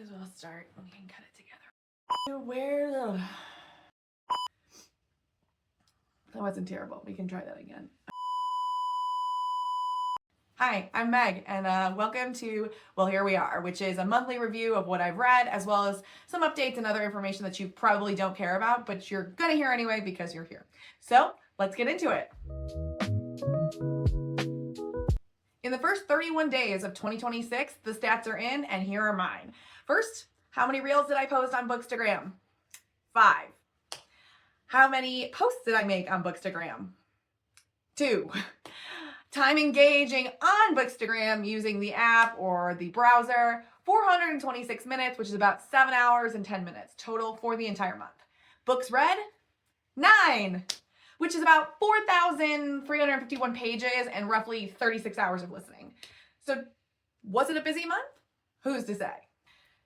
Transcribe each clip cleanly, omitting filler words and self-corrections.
might as well start. We can cut it together. Where the... That wasn't terrible. We can try that again. Hi, I'm Meg, and welcome to Well, Here We Are, which is a monthly review of what I've read, as well as some updates and other information that you probably don't care about, but you're gonna hear anyway because you're here. So let's get into it. In the first 31 days of 2026, the stats are in, and here are mine. First, how many reels did I post on Bookstagram? 5. How many posts did I make on Bookstagram? 2. Time engaging on Bookstagram using the app or the browser, 426 minutes, which is about 7 hours and 10 minutes total for the entire month. Books read, 9, which is about 4,351 pages and roughly 36 hours of listening. So was it a busy month? Who's to say?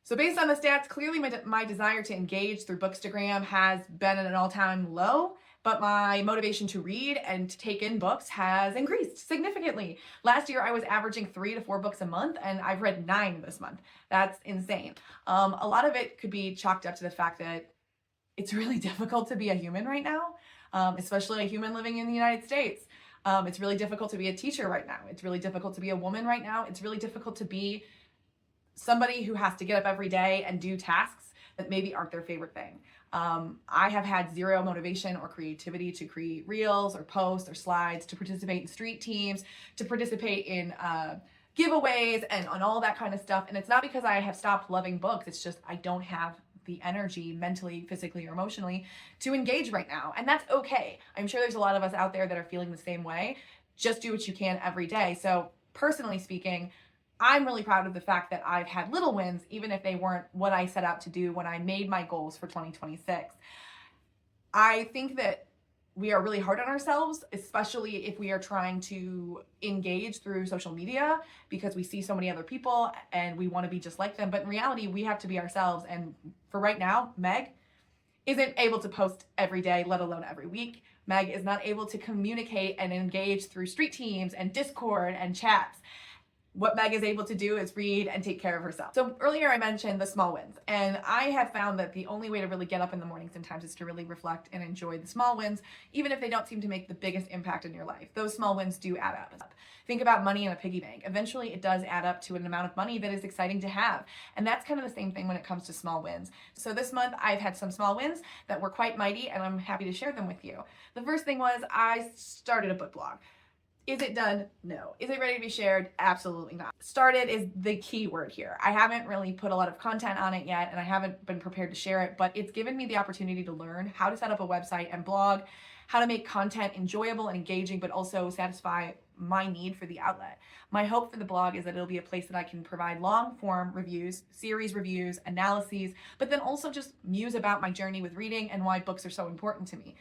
So based on the stats, clearly my desire to engage through Bookstagram has been at an all-time low, but my motivation to read and to take in books has increased significantly. Last year, I was averaging 3 to 4 books a month, and I've read 9 this month. That's insane. A lot of it could be chalked up to the fact that it's really difficult to be a human right now, especially a human living in the United States. It's really difficult to be a teacher right now. It's really difficult to be a woman right now. It's really difficult to be somebody who has to get up every day and do tasks that maybe aren't their favorite thing. I have had zero motivation or creativity to create reels or posts or slides, to participate in street teams, to participate in giveaways and on all that kind of stuff. And it's not because I have stopped loving books. It's just I don't have the energy mentally, physically, or emotionally to engage right now. And that's okay. I'm sure there's a lot of us out there that are feeling the same way. Just do what you can every day. So personally speaking, I'm really proud of the fact that I've had little wins, even if they weren't what I set out to do when I made my goals for 2026. I think that we are really hard on ourselves, especially if we are trying to engage through social media, because we see so many other people and we want to be just like them. But in reality, we have to be ourselves. And for right now, Meg isn't able to post every day, let alone every week. Meg is not able to communicate and engage through street teams and Discord and chats. What Meg is able to do is read and take care of herself. So earlier I mentioned the small wins, and I have found that the only way to really get up in the morning sometimes is to really reflect and enjoy the small wins, even if they don't seem to make the biggest impact in your life. Those small wins do add up. Think about money in a piggy bank. Eventually it does add up to an amount of money that is exciting to have. And that's kind of the same thing when it comes to small wins. So this month I've had some small wins that were quite mighty, and I'm happy to share them with you. The first thing was I started a book blog. Is it done? No. Is it ready to be shared? Absolutely not. Started is the key word here. I haven't really put a lot of content on it yet, and I haven't been prepared to share it, but it's given me the opportunity to learn how to set up a website and blog, how to make content enjoyable and engaging, but also satisfy my need for the outlet. My hope for the blog is that it'll be a place that I can provide long form reviews, series reviews, analyses, but then also just muse about my journey with reading and why books are so important to me.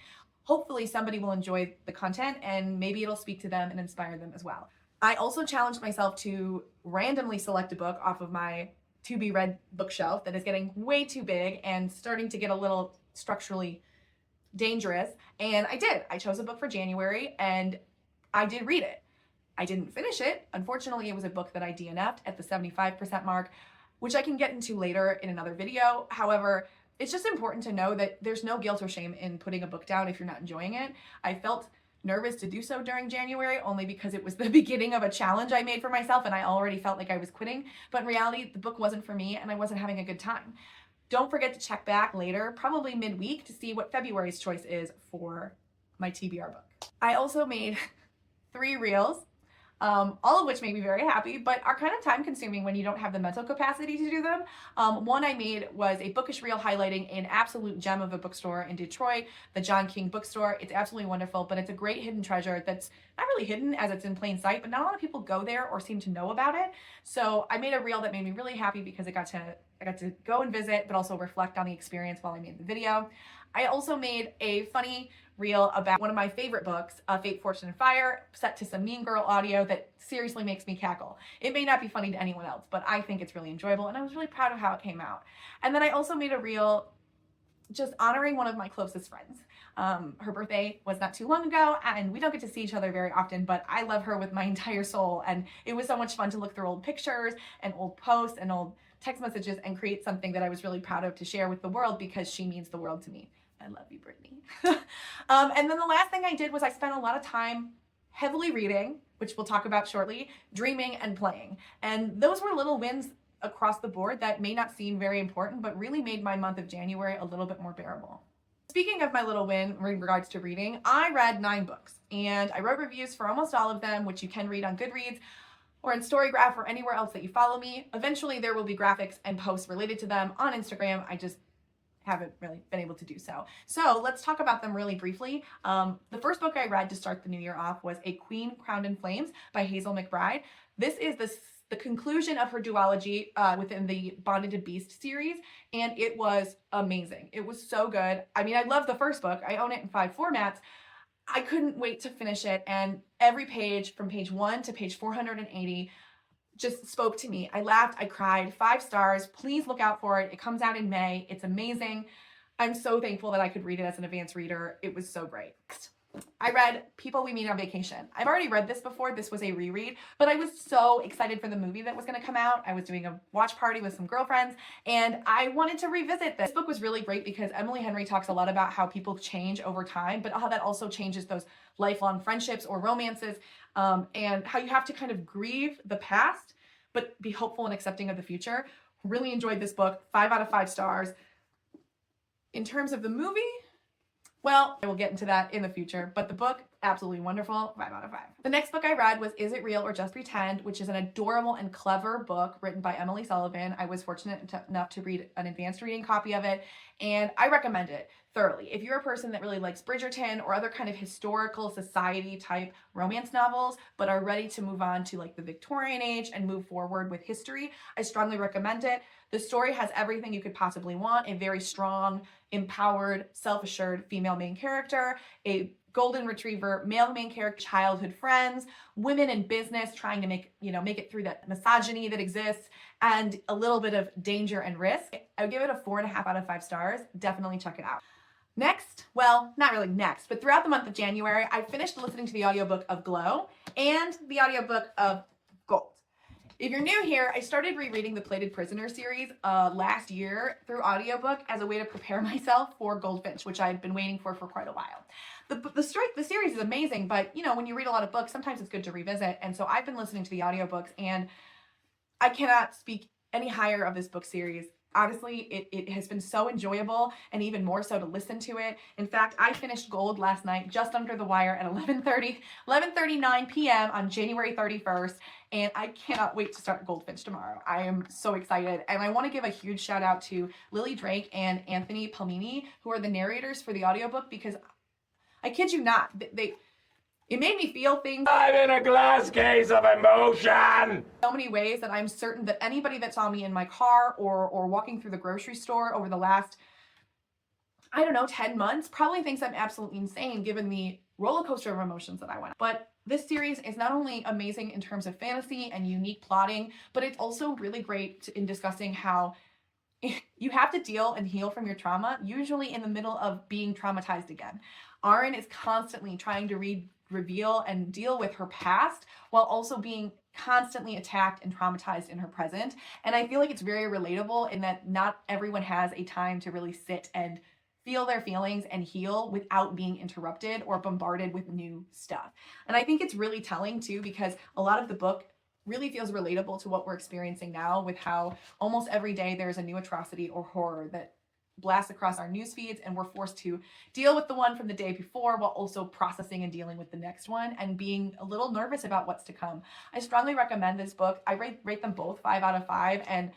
Hopefully somebody will enjoy the content and maybe it'll speak to them and inspire them as well. I also challenged myself to randomly select a book off of my to be read bookshelf that is getting way too big and starting to get a little structurally dangerous. And I did. I chose a book for January and I did read it. I didn't finish it. Unfortunately, it was a book that I DNF'd at the 75% mark, which I can get into later in another video. However, it's just important to know that there's no guilt or shame in putting a book down if you're not enjoying it. I felt nervous to do so during January only because it was the beginning of a challenge I made for myself and I already felt like I was quitting. But in reality, the book wasn't for me and I wasn't having a good time. Don't forget to check back later, probably midweek, to see what February's choice is for my TBR book. I also made 3 reels, all of which make me very happy, but are kind of time consuming when you don't have the mental capacity to do them. One I made was a bookish reel highlighting an absolute gem of a bookstore in Detroit, the John King bookstore. It's absolutely wonderful, but it's a great hidden treasure that's not really hidden as it's in plain sight, but not a lot of people go there or seem to know about it. So I made a reel that made me really happy because I got to go and visit, but also reflect on the experience while I made the video. I also made a funny reel about one of my favorite books, Fate, Fortune, and Fire, set to some Mean Girl audio that seriously makes me cackle. It may not be funny to anyone else, but I think it's really enjoyable, and I was really proud of how it came out. And then I also made a reel just honoring one of my closest friends. Her birthday was not too long ago, and we don't get to see each other very often, but I love her with my entire soul, and it was so much fun to look through old pictures and old posts and old text messages and create something that I was really proud of to share with the world because she means the world to me. I love you, Brittany. And then the last thing I did was I spent a lot of time heavily reading, which we'll talk about shortly, dreaming and playing. And those were little wins across the board that may not seem very important, but really made my month of January a little bit more bearable. Speaking of my little win in regards to reading, I read 9 books and I wrote reviews for almost all of them, which you can read on Goodreads or in Storygraph or anywhere else that you follow me. Eventually there will be graphics and posts related to them on Instagram. I just haven't really been able to do so. So let's talk about them really briefly. The first book I read to start the new year off was A Queen Crowned in Flames by Hazel McBride. This is the conclusion of her duology within the Bonded to Beast series, and it was amazing. It was so good. I mean, I love the first book. I own it in 5 formats. I couldn't wait to finish it, and every page from page 1 to page 480 just spoke to me. I laughed, I cried, 5 stars. Please look out for it. It comes out in May. It's amazing. I'm so thankful that I could read it as an advanced reader. It was so great. I read People We Meet on Vacation. I've already read this before. This was a reread, but I was so excited for the movie that was going to come out. I was doing a watch party with some girlfriends, and I wanted to revisit this. This book was really great because Emily Henry talks a lot about how people change over time, but how that also changes those lifelong friendships or romances, and how you have to kind of grieve the past, but be hopeful and accepting of the future. Really enjoyed this book. 5 out of 5 stars. In terms of the movie, well, I will get into that in the future, but the book, absolutely wonderful, 5 out of 5. The next book I read was Is It Real or Just Pretend, which is an adorable and clever book written by Emily Sullivan. I was fortunate enough to read an advanced reading copy of it, and I recommend it thoroughly. If you're a person that really likes Bridgerton or other kind of historical society type romance novels, but are ready to move on to like the Victorian age and move forward with history, I strongly recommend it. The story has everything you could possibly want: a very strong, empowered, self-assured female main character, a golden retriever male main character, childhood friends, women in business trying to make it through that misogyny that exists, and a little bit of danger and risk. I would give it a 4.5 out of 5 stars. Definitely check it out. Next, well, not really next, but throughout the month of January, I finished listening to the audiobook of Glow and the audiobook of Gold. If you're new here, I started rereading the Plated Prisoner series last year through audiobook as a way to prepare myself for Goldfinch, which I'd been waiting for quite a while. The series is amazing, but when you read a lot of books, sometimes it's good to revisit. And so I've been listening to the audiobooks, and I cannot speak any higher of this book series. Honestly, it has been so enjoyable, and even more so to listen to it. In fact, I finished Gold last night just under the wire at 11:39 p.m. on January 31st, and I cannot wait to start Goldfinch tomorrow. I am so excited, and I want to give a huge shout out to Lily Drake and Anthony Palmini, who are the narrators for the audiobook, because I kid you not, it made me feel things. I'm in a glass case of emotion! So many ways that I'm certain that anybody that saw me in my car or walking through the grocery store over the last, 10 months probably thinks I'm absolutely insane given the roller coaster of emotions that I went on. But this series is not only amazing in terms of fantasy and unique plotting, but it's also really great in discussing how you have to deal and heal from your trauma, usually in the middle of being traumatized again. Arin is constantly trying to reveal and deal with her past while also being constantly attacked and traumatized in her present. And I feel like it's very relatable in that not everyone has a time to really sit and feel their feelings and heal without being interrupted or bombarded with new stuff. And I think it's really telling too, because a lot of the book really feels relatable to what we're experiencing now, with how almost every day there's a new atrocity or horror that blasts across our news feeds, and we're forced to deal with the one from the day before while also processing and dealing with the next one and being a little nervous about what's to come. I strongly recommend this book. I rate them both 5 out of 5, and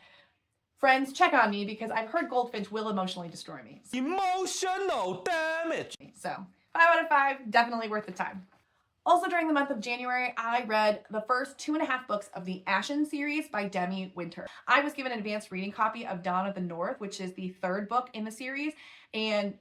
friends, check on me because I've heard Goldfinch will emotionally destroy me. Emotional damage! So 5 out of 5, definitely worth the time. Also during the month of January, I read the first 2.5 books of the Ashen series by Demi Winter. I was given an advanced reading copy of Dawn of the North, which is the 3rd book in the series, and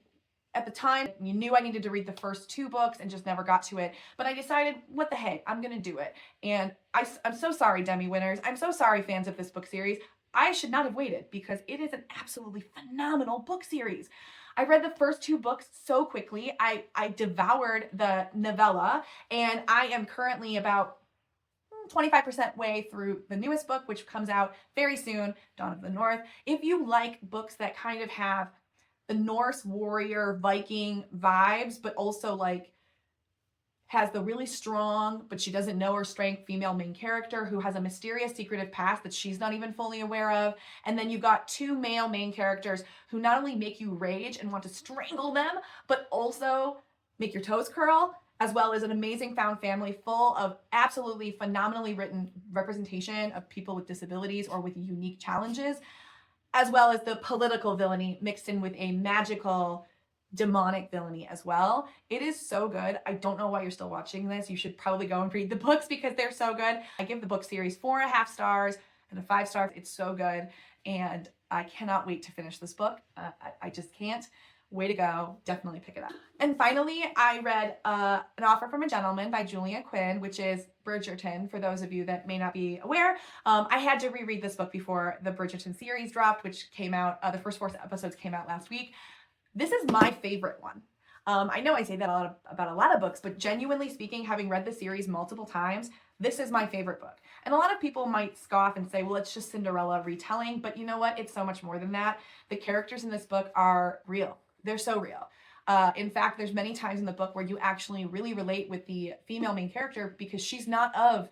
at the time, you knew I needed to read the first 2 books and just never got to it. But I decided, what the heck, I'm going to do it. And I'm so sorry, Demi Winters. I'm so sorry, fans of this book series. I should not have waited because it is an absolutely phenomenal book series. I read the first 2 books so quickly. I devoured the novella, and I am currently about 25% way through the newest book, which comes out very soon, Dawn of the North. If you like books that kind of have the Norse warrior Viking vibes, but also like has the really strong, but she doesn't know her strength female main character who has a mysterious secretive past that she's not even fully aware of. And then you've got two male main characters who not only make you rage and want to strangle them, but also make your toes curl, as well as an amazing found family full of absolutely phenomenally written representation of people with disabilities or with unique challenges, as well as the political villainy mixed in with a magical demonic villainy as well. It is so good. I don't know why you're still watching this. You should probably go and read the books because they're so good. I give the book series 4.5 stars and a 5 star. It's so good. And I cannot wait to finish this book. I just can't. Way to go. Definitely pick it up. And finally, I read An Offer from a Gentleman by Julia Quinn, which is Bridgerton, for those of you that may not be aware. I had to reread this book before the Bridgerton series dropped, which came out, the first 4 episodes came out last week. This is my favorite one. I know I say that about a lot of books, but genuinely speaking, having read the series multiple times, this is my favorite book. And a lot of people might scoff and say, well, it's just Cinderella retelling, but you know what? It's so much more than that. The characters in this book are real. They're so real. In fact, there's many times in the book where you actually really relate with the female main character because she's not of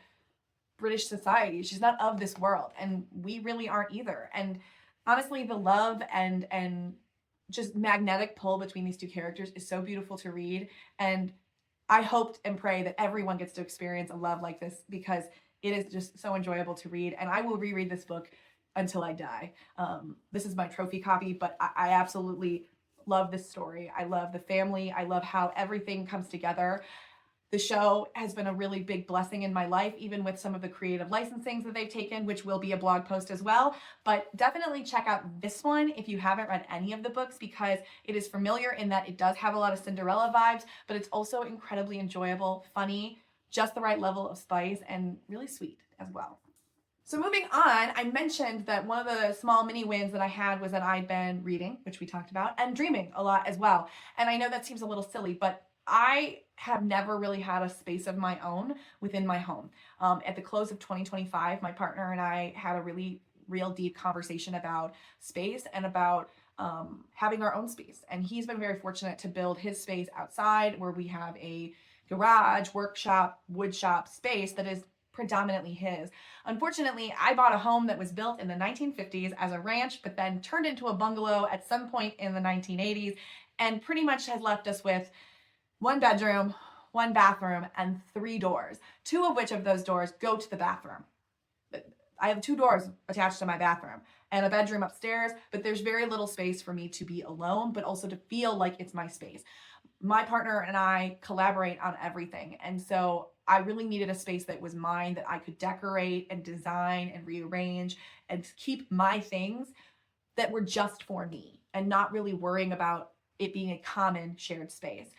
British society. She's not of this world. And we really aren't either. And honestly, the love and just magnetic pull between these two characters is so beautiful to read. And I hope and pray that everyone gets to experience a love like this because it is just so enjoyable to read. And I will reread this book until I die. This is my trophy copy, but I absolutely love this story. I love the family. I love how everything comes together. The show has been a really big blessing in my life, even with some of the creative licensings that they've taken, which will be a blog post as well. But definitely check out this one if you haven't read any of the books because it is familiar in that it does have a lot of Cinderella vibes, but it's also incredibly enjoyable, funny, just the right level of spice, and really sweet as well. So moving on, I mentioned that one of the small mini wins that I had was that I'd been reading, which we talked about, and dreaming a lot as well. And I know that seems a little silly, but I have never really had a space of my own within my home. At the close of 2025, my partner and I had a really real deep conversation about space and about having our own space. And he's been very fortunate to build his space outside where we have a garage, workshop, wood shop space that is predominantly his. Unfortunately, I bought a home that was built in the 1950s as a ranch, but then turned into a bungalow at some point in the 1980s and pretty much has left us with 1 bedroom, 1 bathroom, and 3 doors, 2 of which of those doors go to the bathroom. I have 2 doors attached to my bathroom and a bedroom upstairs, but there's very little space for me to be alone, but also to feel like it's my space. My partner and I collaborate on everything. And so I really needed a space that was mine, that I could decorate and design and rearrange and keep my things that were just for me and not really worrying about it being a common shared space.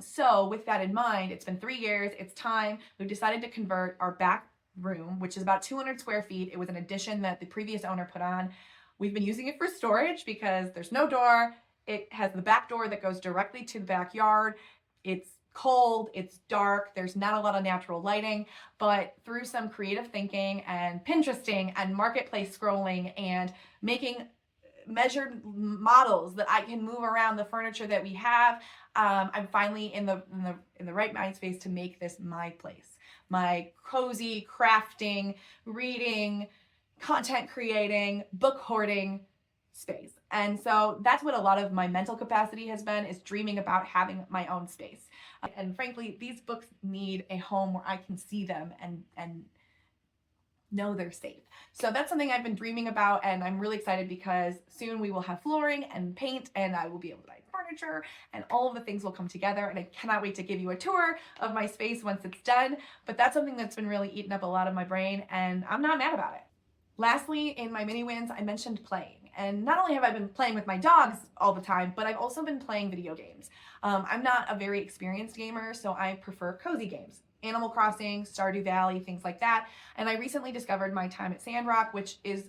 So with that in mind, it's been 3 years, it's time. We've decided to convert our back room, which is about 200 square feet. It was an addition that the previous owner put on. We've been using it for storage because there's no door. It has the back door that goes directly to the backyard. It's cold, it's dark, there's not a lot of natural lighting, but through some creative thinking and Pinteresting and marketplace scrolling and making measured models that I can move around the furniture that we have, I'm finally in the right mind space to make this my place, my cozy crafting, reading, content creating, book hoarding space. And so that's what a lot of my mental capacity has been, is dreaming about having my own space. And frankly, these books need a home where I can see them and know they're safe. So that's something I've been dreaming about, and I'm really excited because soon we will have flooring and paint, and I will be able to buy furniture, and all of the things will come together, and I cannot wait to give you a tour of my space once it's done. But that's something that's been really eating up a lot of my brain, and I'm not mad about it. Lastly, in my mini wins, I mentioned playing. And not only have I been playing with my dogs all the time, but I've also been playing video games. I'm not a very experienced gamer, so I prefer cozy games. Animal Crossing, Stardew Valley, things like that. And I recently discovered my time at Sandrock, which is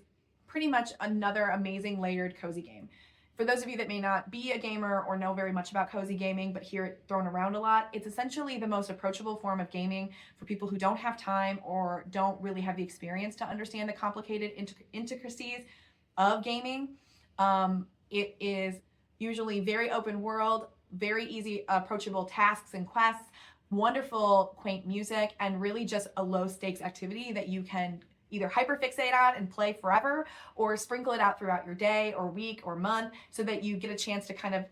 pretty much another amazing layered cozy game. For those of you that may not be a gamer or know very much about cozy gaming but hear it thrown around a lot, it's essentially the most approachable form of gaming for people who don't have time or don't really have the experience to understand the complicated intricacies of gaming. It is usually very open world, very easy approachable tasks and quests, wonderful quaint music, and really just a low stakes activity that you can either hyperfixate on and play forever, or sprinkle it out throughout your day or week or month so that you get a chance to kind of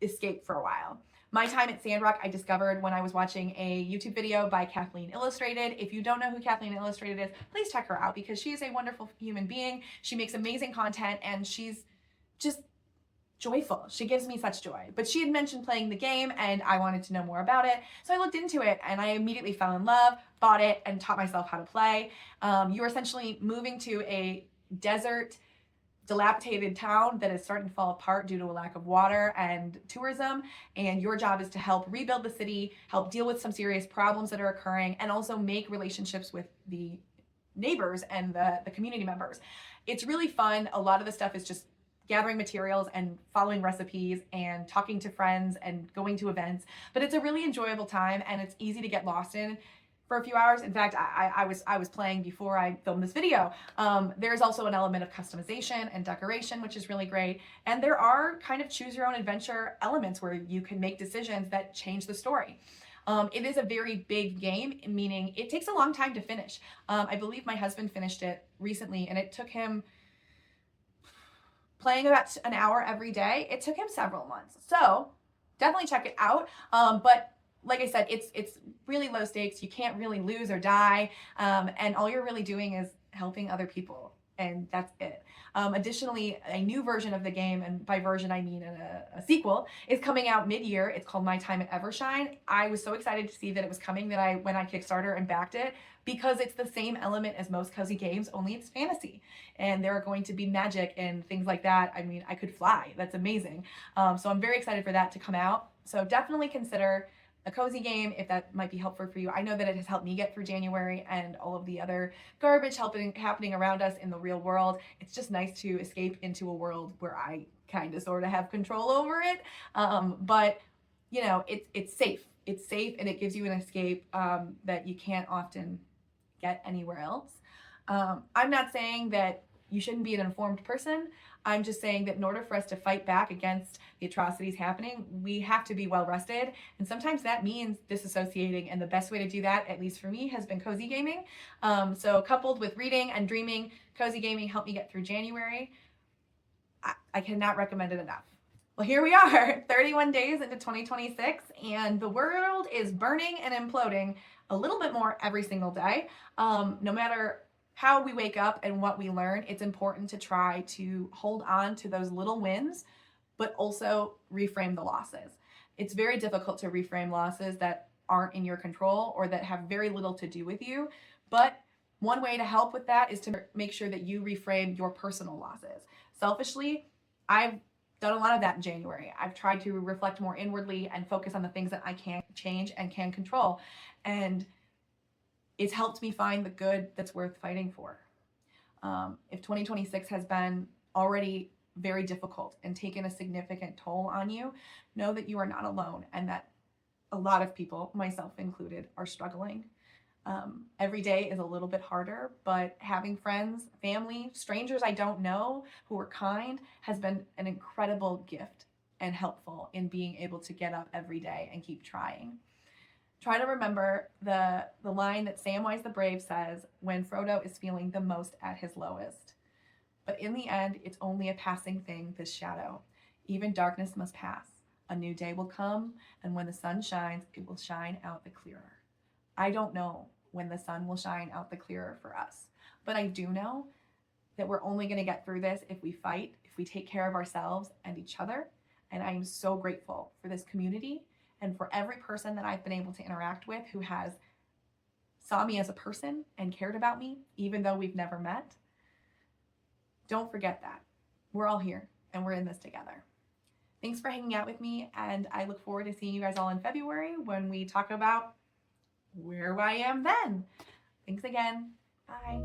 escape for a while. My time at Sandrock I discovered when I was watching a YouTube video by Kathleen Illustrated. If you don't know who Kathleen Illustrated is, please check her out because she is a wonderful human being. She makes amazing content and she's just joyful. She gives me such joy. But she had mentioned playing the game and I wanted to know more about it. So I looked into it and I immediately fell in love, bought it, and taught myself how to play. You're essentially moving to a desert, dilapidated town that is starting to fall apart due to a lack of water and tourism. And your job is to help rebuild the city, help deal with some serious problems that are occurring, and also make relationships with the neighbors and the community members. It's really fun. A lot of the stuff is just gathering materials and following recipes and talking to friends and going to events. But it's a really enjoyable time and it's easy to get lost in for a few hours. In fact, I was playing before I filmed this video. There's also an element of customization and decoration, which is really great. And there are kind of choose your own adventure elements where you can make decisions that change the story. It is a very big game, meaning it takes a long time to finish. I believe my husband finished it recently and it took him, playing about an hour every day, it took him several months. So definitely check it out. But like I said, it's really low stakes. You can't really lose or die. And all you're really doing is helping other people. And that's it. Additionally, a new version of the game, and by version I mean a sequel, is coming out mid-year. It's called My Time at Evershine. I was so excited to see that it was coming that I went on Kickstarter and backed it because it's the same element as most cozy games, only it's fantasy. And there are going to be magic and things like that. I mean, I could fly. That's amazing. So I'm very excited for that to come out. So definitely consider a cozy game if that might be helpful for you. I know that it has helped me get through January and all of the other garbage happening around us in the real world. It's just nice to escape into a world where I kind of sort of have control over it. But you know, it's safe. It's safe and it gives you an escape that you can't often get anywhere else. I'm not saying that you shouldn't be an informed person. I'm just saying that in order for us to fight back against the atrocities happening, we have to be well rested. And sometimes that means disassociating. And the best way to do that, at least for me, has been cozy gaming. So coupled with reading and dreaming, cozy gaming helped me get through January. I cannot recommend it enough. Well, here we are, 31 days into 2026, and the world is burning and imploding a little bit more every single day. No matter how we wake up and what we learn, it's important to try to hold on to those little wins, but also reframe the losses. It's very difficult to reframe losses that aren't in your control or that have very little to do with you. But one way to help with that is to make sure that you reframe your personal losses. Selfishly, I've done a lot of that in January. I've tried to reflect more inwardly and focus on the things that I can change and can control. And it's helped me find the good that's worth fighting for. If 2026 has been already very difficult and taken a significant toll on you, know that you are not alone and that a lot of people, myself included, are struggling. Every day is a little bit harder, but having friends, family, strangers I don't know who are kind has been an incredible gift and helpful in being able to get up every day and keep trying. Try to remember the line that Samwise the Brave says when Frodo is feeling the most at his lowest. But in the end, it's only a passing thing, this shadow. Even darkness must pass. A new day will come, and when the sun shines, it will shine out the clearer. I don't know when the sun will shine out the clearer for us, but I do know that we're only going to get through this if we fight, if we take care of ourselves and each other. And I am so grateful for this community and for every person that I've been able to interact with who has saw me as a person and cared about me, even though we've never met. Don't forget that. We're all here and we're in this together. Thanks for hanging out with me, and I look forward to seeing you guys all in February when we talk about where I am then. Thanks again. Bye.